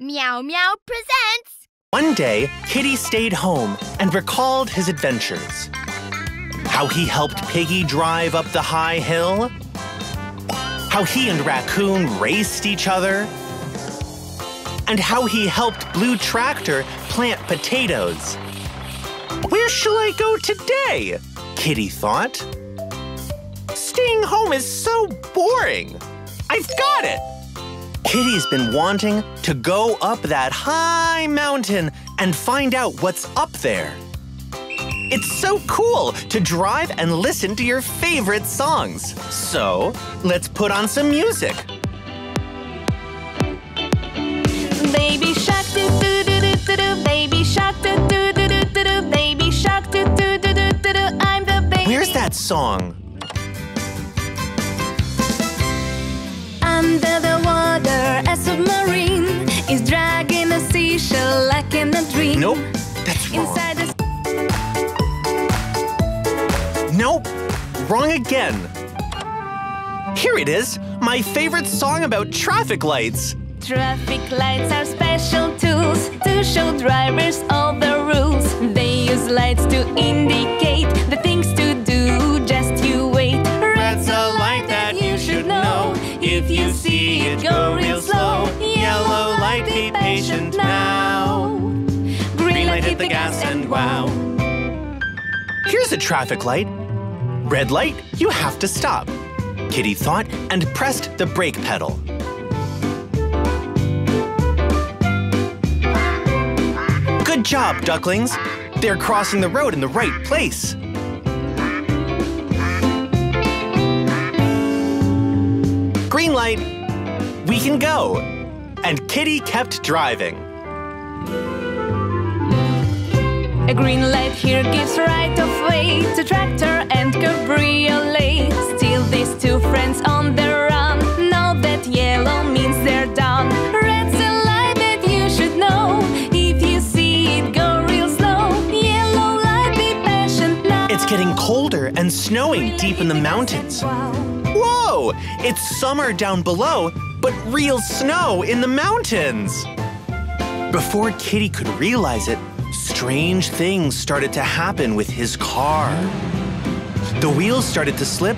Meow-meow presents! One day, Kitty stayed home and recalled his adventures. How he helped Piggy drive up the high hill. How he and Raccoon raced each other. And how he helped Blue Tractor plant potatoes. Where shall I go today? Kitty thought. Staying home is so boring. I've got it! Kitty's been wanting to go up that high mountain and find out what's up there. It's so cool to drive and listen to your favorite songs. So, let's put on some music. Baby shark do-do-do-do-do-do, baby shark do-do-do-do-do-do, baby shark do-do-do-do-do-do, I'm the baby. Where's that song? Under the water, a submarine is dragging a seashell like in a dream. Nope, that's wrong. Inside the... Nope, wrong again. Here it is, my favorite song about traffic lights. Traffic lights are special tools to show drivers all the rules. They use lights to indicate the things to do. Just you wait. Red's a light that you should know. If you see it, go real slow. Yellow light, be patient now. Green light, hit the gas and wow. Here's a traffic light. Red light, you have to stop. Kitty thought and pressed the brake pedal. Good job, ducklings. They're crossing the road in the right place. Green light, we can go. And Kitty kept driving. A green light here gives right of way to Tractor and Cabriolet. Still these two friends on the run know that yellow means they're done. Red's a light that you should know. If you see it, go real slow. Yellow light, be patient now. It's getting colder and snowing deep in the mountains. Whoa! It's summer down below, but real snow in the mountains. Before Kitty could realize it, strange things started to happen with his car. The wheels started to slip,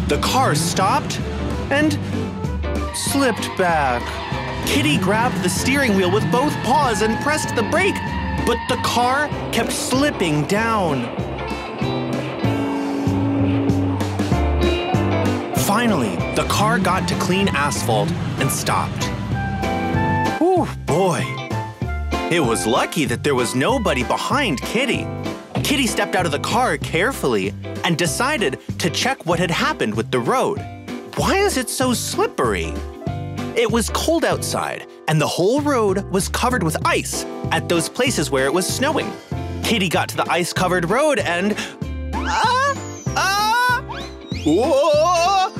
the car stopped, and slipped back. Kitty grabbed the steering wheel with both paws and pressed the brake, but the car kept slipping down. Finally, the car got to clean asphalt and stopped. Whew, boy. It was lucky that there was nobody behind Kitty. Kitty stepped out of the car carefully and decided to check what had happened with the road. Why is it so slippery? It was cold outside, and the whole road was covered with ice at those places where it was snowing. Kitty got to the ice-covered road and... Whoa!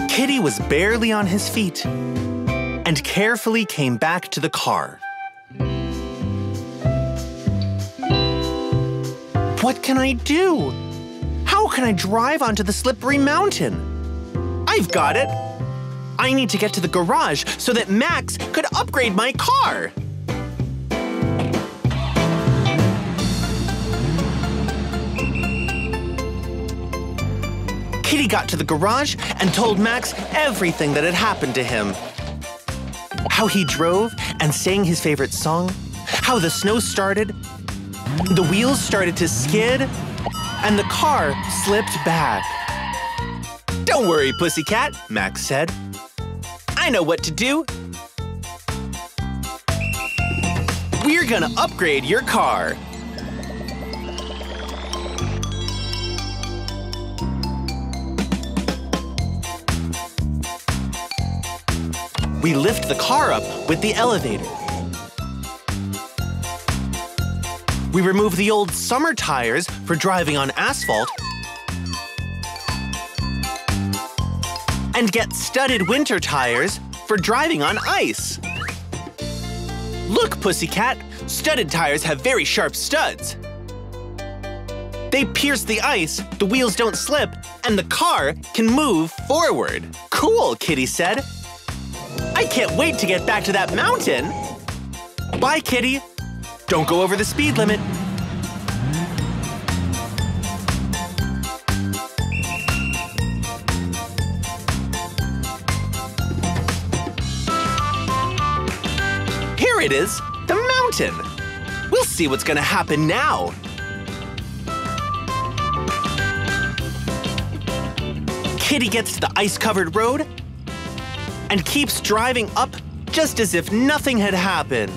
Kitty was barely on his feet and carefully came back to the car. What can I do? How can I drive onto the slippery mountain? I've got it! I need to get to the garage so that Max could upgrade my car. Kitty got to the garage and told Max everything that had happened to him. How he drove and sang his favorite song, how the snow started, the wheels started to skid, and the car slipped back. Don't worry, pussycat, Max said. I know what to do. We're gonna upgrade your car. We lift the car up with the elevator. We remove the old summer tires for driving on asphalt and get studded winter tires for driving on ice. Look, pussycat, studded tires have very sharp studs. They pierce the ice, the wheels don't slip, and the car can move forward. Cool, Kitty said. I can't wait to get back to that mountain. Bye, Kitty. Don't go over the speed limit. Here it is, the mountain. We'll see what's gonna happen now. Kitty gets to the ice-covered road and keeps driving up just as if nothing had happened.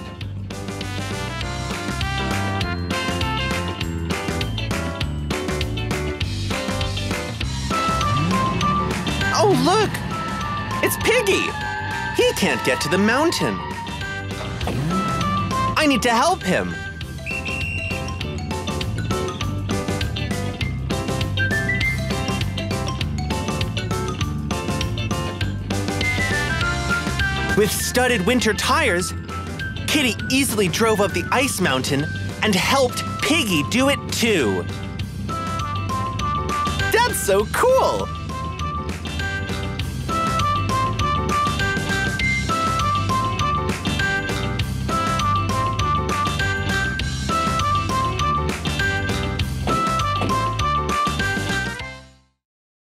Oh, look! It's Piggy! He can't get to the mountain. I need to help him. With studded winter tires, Kitty easily drove up the ice mountain and helped Piggy do it too. That's so cool!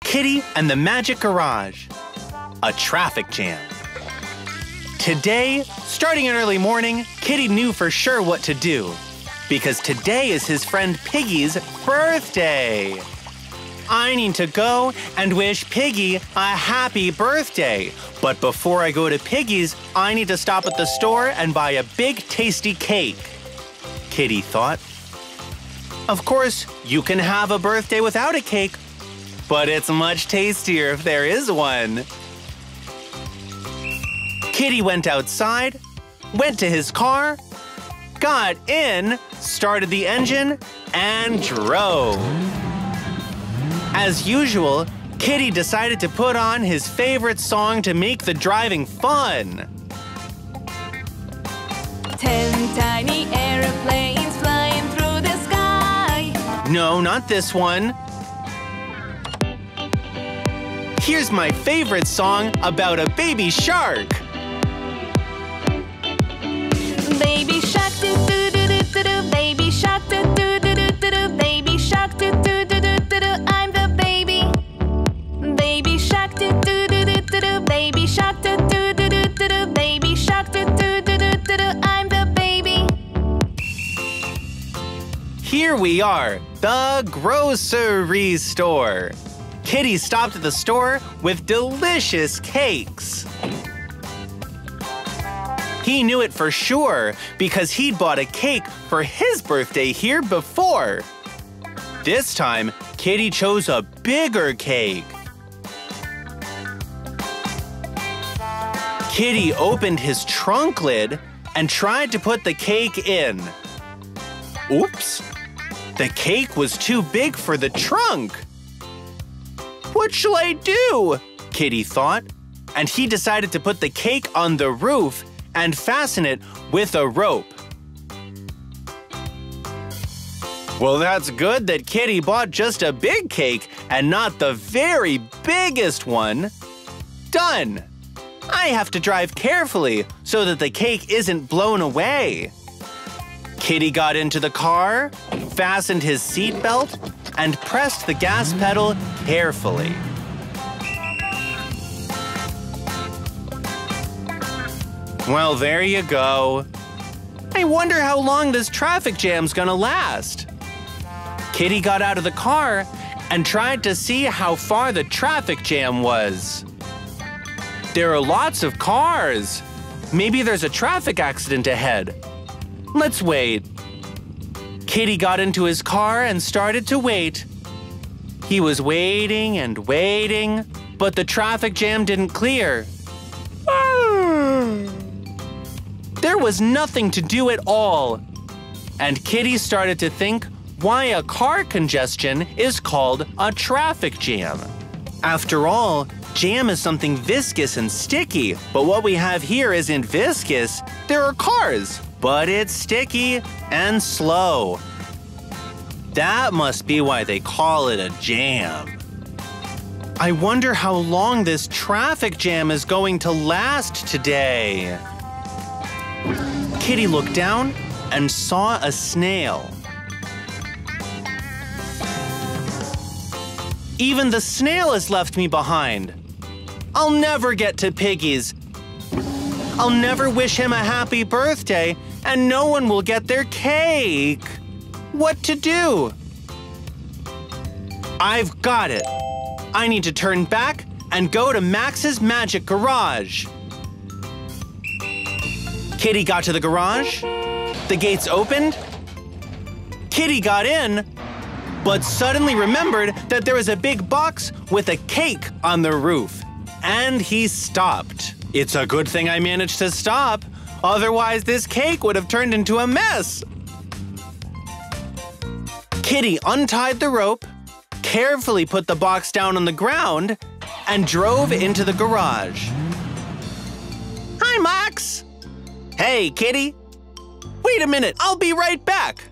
Kitty and the Magic Garage. A traffic jam. Today, starting in early morning, Kitty knew for sure what to do, because today is his friend Piggy's birthday. I need to go and wish Piggy a happy birthday. But before I go to Piggy's, I need to stop at the store and buy a big tasty cake, Kitty thought. Of course, you can have a birthday without a cake, but it's much tastier if there is one. Kitty went outside, went to his car, got in, started the engine, and drove. As usual, Kitty decided to put on his favorite song to make the driving fun. 10 tiny airplanes flying through the sky. No, not this one. Here's my favorite song about a baby shark. Baby shark do do do do do do, baby shark do do do do do do, baby shark do do do do do do, I'm the baby. Baby shark do do do do do do, baby shark do do do do do do, baby shark do do do do do do, I'm the baby. Here we are, the grocery store. Kitty stopped at the store with delicious cakes. He knew it for sure because he'd bought a cake for his birthday here before. This time, Kitty chose a bigger cake. Kitty opened his trunk lid and tried to put the cake in. Oops! The cake was too big for the trunk. What shall I do? Kitty thought, and he decided to put the cake on the roof and fasten it with a rope. Well, that's good that Kitty bought just a big cake and not the very biggest one. Done! I have to drive carefully so that the cake isn't blown away. Kitty got into the car, fastened his seatbelt, and pressed the gas pedal carefully. Well, there you go. I wonder how long this traffic jam's gonna last. Kitty got out of the car and tried to see how far the traffic jam was. There are lots of cars. Maybe there's a traffic accident ahead. Let's wait. Kitty got into his car and started to wait. He was waiting and waiting, but the traffic jam didn't clear. There was nothing to do at all. And Kitty started to think why a car congestion is called a traffic jam. After all, jam is something viscous and sticky, but what we have here isn't viscous. There are cars, but it's sticky and slow. That must be why they call it a jam. I wonder how long this traffic jam is going to last today. Kitty looked down and saw a snail. Even the snail has left me behind. I'll never get to Piggy's. I'll never wish him a happy birthday, and no one will get their cake. What to do? I've got it. I need to turn back and go to Max's magic garage. Kitty got to the garage. The gates opened. Kitty got in, but suddenly remembered that there was a big box with a cake on the roof, and he stopped. It's a good thing I managed to stop. Otherwise, this cake would have turned into a mess. Kitty untied the rope, carefully put the box down on the ground, and drove into the garage. Hi, Max. Hey, Kitty. Wait a minute, I'll be right back.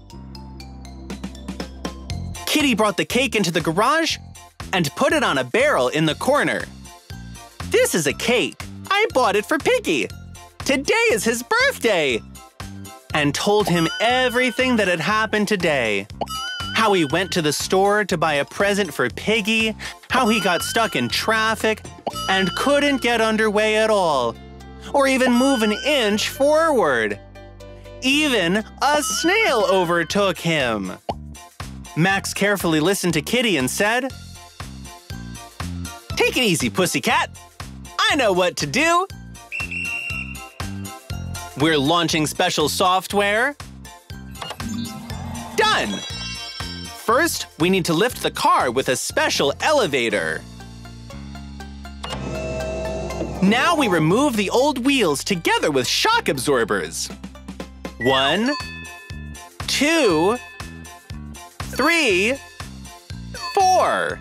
Kitty brought the cake into the garage and put it on a barrel in the corner. This is a cake. I bought it for Piggy. Today is his birthday. And told him everything that had happened today. How he went to the store to buy a present for Piggy, how he got stuck in traffic and couldn't get underway at all, or even move an inch forward. Even a snail overtook him. Max carefully listened to Kitty and said, "Take it easy, pussycat. I know what to do. We're launching special software. Done. First, we need to lift the car with a special elevator. Now we remove the old wheels together with shock absorbers. 1, 2, 3, 4.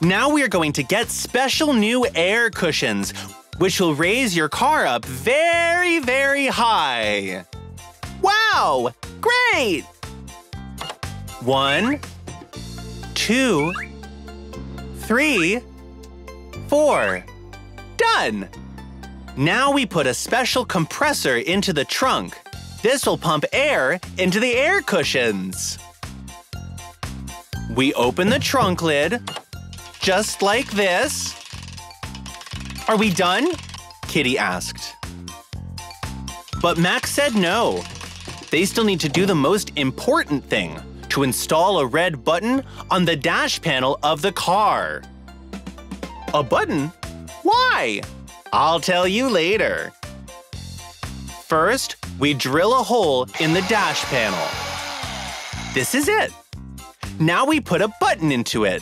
Now we are going to get special new air cushions, which will raise your car up very, very high. Wow! Great! 1, 2, 3, 4. Done! Now we put a special compressor into the trunk. This will pump air into the air cushions. We open the trunk lid, just like this. Are we done? Kitty asked. But Max said no. They still need to do the most important thing, to install a red button on the dash panel of the car. A button? Why? I'll tell you later. First, we drill a hole in the dash panel. This is it. Now we put a button into it.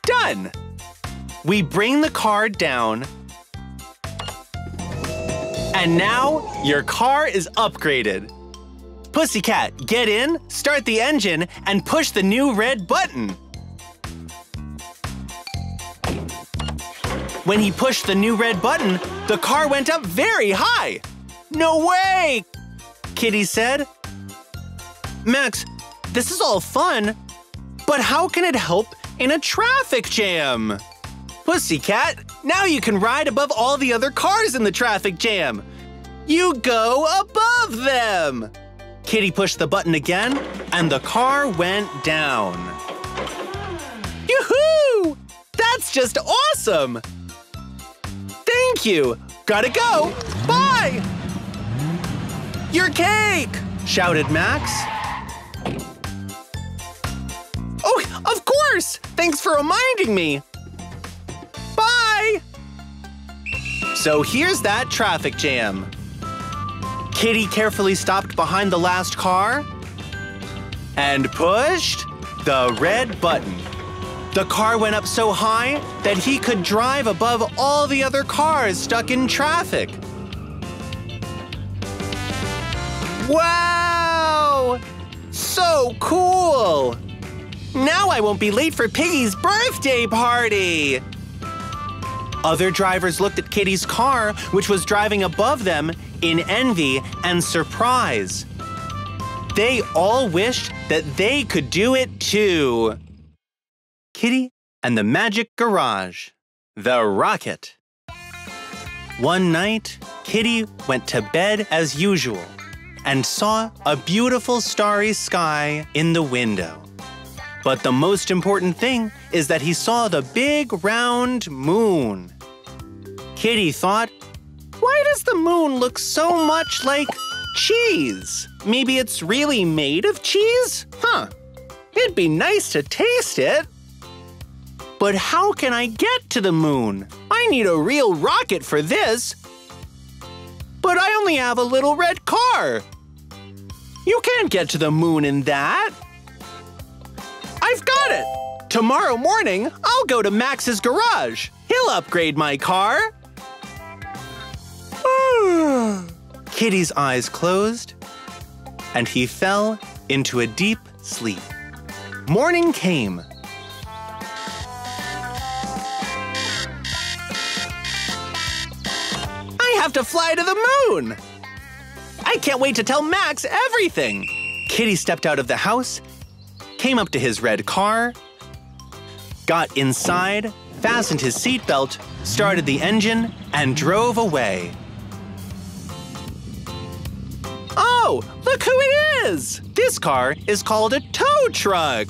Done! We bring the car down. And now, your car is upgraded. Pussycat, get in, start the engine, and push the new red button. When he pushed the new red button, the car went up very high. No way! Kitty said. Max, this is all fun, but how can it help in a traffic jam? Pussycat, now you can ride above all the other cars in the traffic jam. You go above them. Kitty pushed the button again, and the car went down. Yoo-hoo! That's just awesome! Thank you! Gotta go! Bye! Your cake! Shouted Max. Oh, of course! Thanks for reminding me! Bye! So here's that traffic jam. Kitty carefully stopped behind the last car and pushed the red button. The car went up so high that he could drive above all the other cars stuck in traffic. Wow! So cool! Now I won't be late for Piggy's birthday party! Other drivers looked at Kitty's car, which was driving above them, in envy and surprise. They all wished that they could do it too. Kitty and the Magic Garage. The Rocket. One night, Kitty went to bed as usual and saw a beautiful starry sky in the window. But the most important thing is that he saw the big round moon. Kitty thought, why does the moon look so much like cheese? Maybe it's really made of cheese? It'd be nice to taste it. But how can I get to the moon? I need a real rocket for this. But I only have a little red car. You can't get to the moon in that. I've got it! Tomorrow morning, I'll go to Max's garage. He'll upgrade my car. Kitty's eyes closed, and he fell into a deep sleep. Morning came. I have to fly to the moon! I can't wait to tell Max everything! Kitty stepped out of the house, came up to his red car, got inside, fastened his seatbelt, started the engine, and drove away. Oh, look who it is! This car is called a tow truck.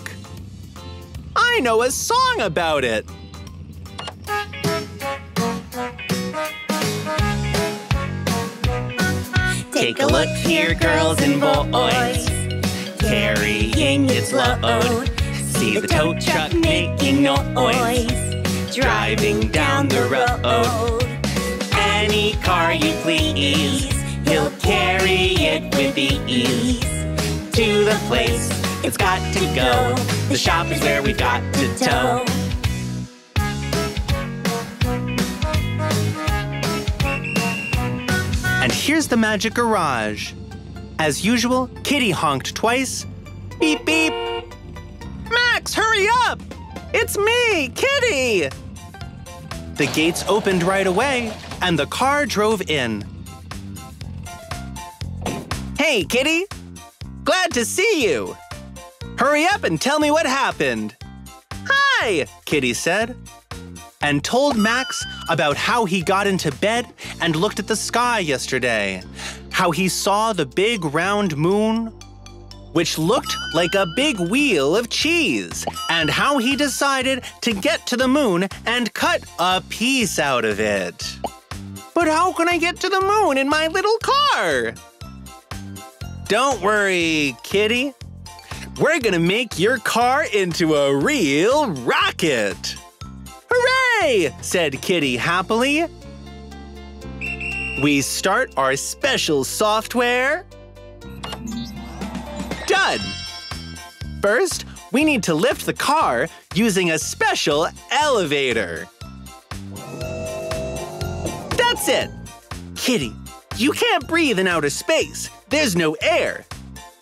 I know a song about it. Take a look here, girls and boys, carrying its load. See the tow truck making noise, driving down the road. Any car you please, he'll carry it with ease. To the place it's got to go, the shop is where we've got to tow. And here's the Magic Garage. As usual, Kitty honked twice. Beep, beep. Max, hurry up! It's me, Kitty! The gates opened right away, and the car drove in. Hey, Kitty! Glad to see you! Hurry up and tell me what happened. Hi, Kitty said, and told Max about how he got into bed and looked at the sky yesterday, how he saw the big round moon, which looked like a big wheel of cheese, and how he decided to get to the moon and cut a piece out of it. But how can I get to the moon in my little car? Don't worry, Kitty. We're gonna make your car into a real rocket. Hooray! Said Kitty happily. We start our special software. Done! First, we need to lift the car using a special elevator. That's it! Kitty, you can't breathe in outer space. There's no air.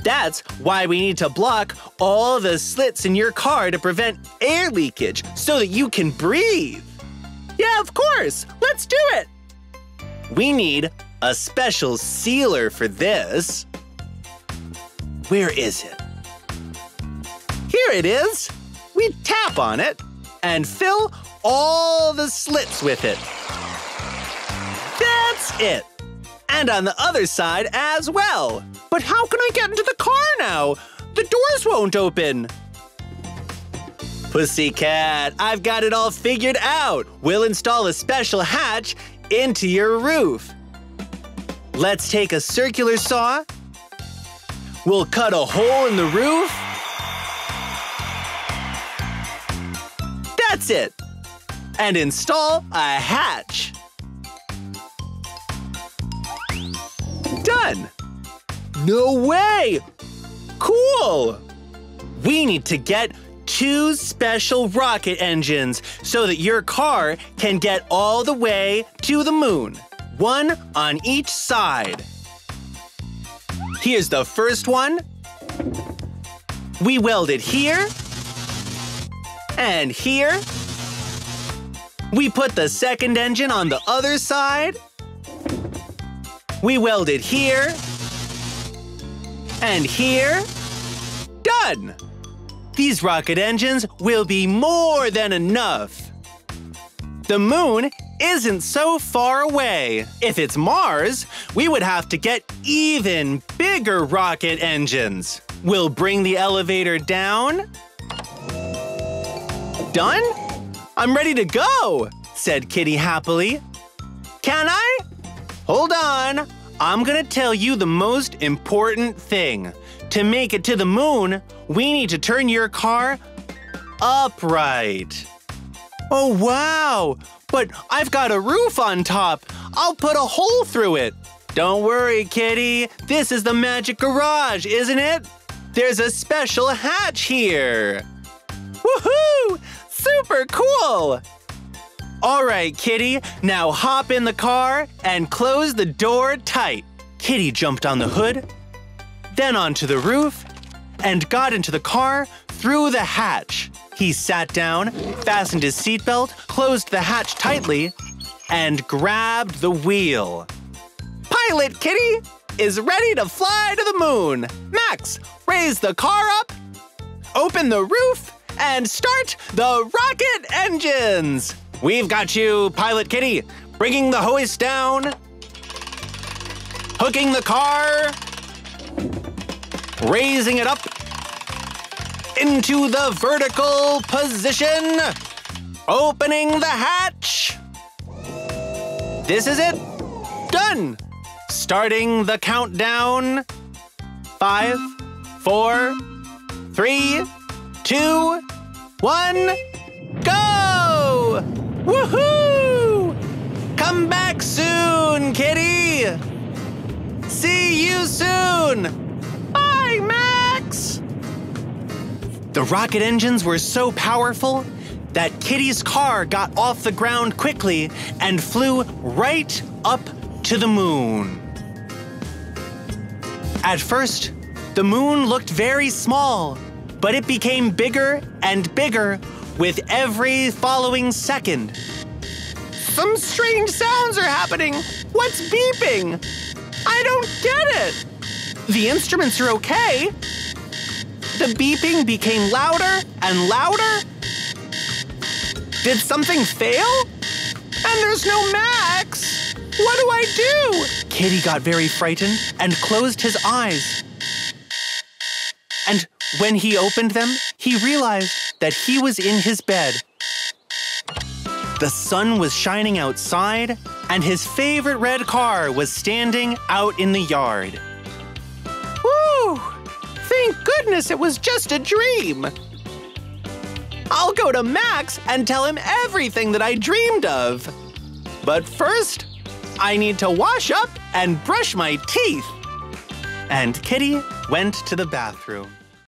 That's why we need to block all the slits in your car to prevent air leakage so that you can breathe. Yeah, of course. Let's do it. We need a special sealer for this. Where is it? Here it is. We tap on it and fill all the slits with it. That's it. And on the other side as well. But how can I get into the car now? The doors won't open. Pussycat, I've got it all figured out. We'll install a special hatch into your roof. Let's take a circular saw. We'll cut a hole in the roof. That's it. And install a hatch. Done. No way! Cool! We need to get 2 special rocket engines so that your car can get all the way to the moon. 1 on each side. Here's the first one. We weld it here. And here. We put the second engine on the other side. We weld it here. And here. Done! These rocket engines will be more than enough. The moon isn't so far away. If it's Mars, we would have to get even bigger rocket engines. We'll bring the elevator down. Done? I'm ready to go, said Kitty happily. Can I? Hold on. I'm gonna tell you the most important thing. To make it to the moon, we need to turn your car upright. Oh, wow! But I've got a roof on top. I'll put a hole through it. Don't worry, Kitty. This is the magic garage, isn't it? There's a special hatch here. Woohoo! Super cool! All right, Kitty, now hop in the car and close the door tight. Kitty jumped on the hood, then onto the roof, and got into the car through the hatch. He sat down, fastened his seatbelt, closed the hatch tightly, and grabbed the wheel. Pilot Kitty is ready to fly to the moon. Max, raise the car up, open the roof, and start the rocket engines. We've got you, Pilot Kitty. Bringing the hoist down, hooking the car, raising it up into the vertical position, opening the hatch. This is it. Done. Starting the countdown. 5, 4, 3, 2, 1, go! Woohoo! Come back soon, Kitty! See you soon! Bye, Max! The rocket engines were so powerful that Kitty's car got off the ground quickly and flew right up to the moon. At first, the moon looked very small, but it became bigger and bigger with every following second. Some strange sounds are happening. What's beeping? I don't get it. The instruments are okay. The beeping became louder and louder. Did something fail? And there's no Max. What do I do? Kitty got very frightened and closed his eyes. And when he opened them, he realized that he was in his bed. The sun was shining outside, and his favorite red car was standing out in the yard. Whew! Thank goodness it was just a dream. I'll go to Max and tell him everything that I dreamed of. But first, I need to wash up and brush my teeth. And Kitty went to the bathroom.